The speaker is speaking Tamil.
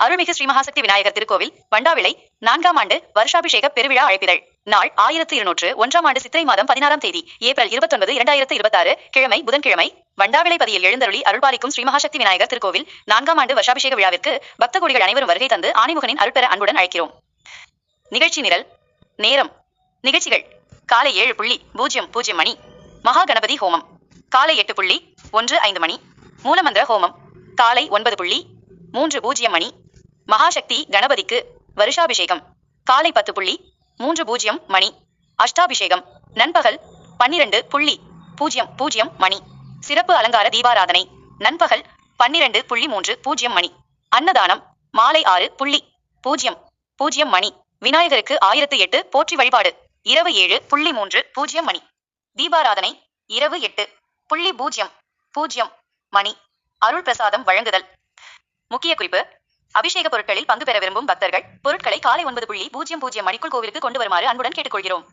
அருள்மிகு ஸ்ரீ மகாசக்தி விநாயகர் திருக்கோவில் வண்டாவிளை 4ஆம் ஆண்டு வருஷாபிஷேக பெருவிழா அழைப்பிதழ். நாள் 1201ஆம் ஆண்டு சித்திரை மாதம் 16ஆம் தேதி ஏப்ரல் 29, 2026 கிழமை புதன்கிழமை. வண்டாவிளை பதியில் எழுந்தருளி அருள்பாலிக்கும் ஸ்ரீ மகாசக்தி விநாயகர் திருக்கோவில் 4ஆம் ஆண்டு வருஷாபிஷேக விழாவிற்கு பக்த கோடிகள் அனைவரும் வருகை தந்து ஆணைமுகனின் அருள்பெற அன்புடன் அழைக்கிறோம். நிகழ்ச்சி நிரல். நேரம். நிகழ்ச்சிகள் காலை 7:00 மணி மகா கணபதி ஹோமம், காலை 8:15 மணி மூலமந்திர ஹோமம், காலை 9:30 மணி மகாசக்தி கணபதிக்கு வருஷாபிஷேகம், காலை 10:30 மணி அஷ்டாபிஷேகம், நண்பகல் 12:00 மணி சிறப்பு அலங்கார தீபாராதனை, நண்பகல் 12:30 மணி அன்னதானம், மாலை 6:00 மணி விநாயகருக்கு 1008 போற்றி வழிபாடு, இரவு 7:30 மணி தீபாராதனை, இரவு 8:00 மணி அருள் பிரசாதம் வழங்குதல். முக்கிய குறிப்பு: அபிஷேக பொருட்களில் பங்கு பெற விரும்பும் பக்தர்கள் பொருட்களை காலை 9:00 மணிக்குள் கோவிலுக்கு கொண்டு வருமாறு அன்புடன் கேட்டுக்கொள்கிறோம்.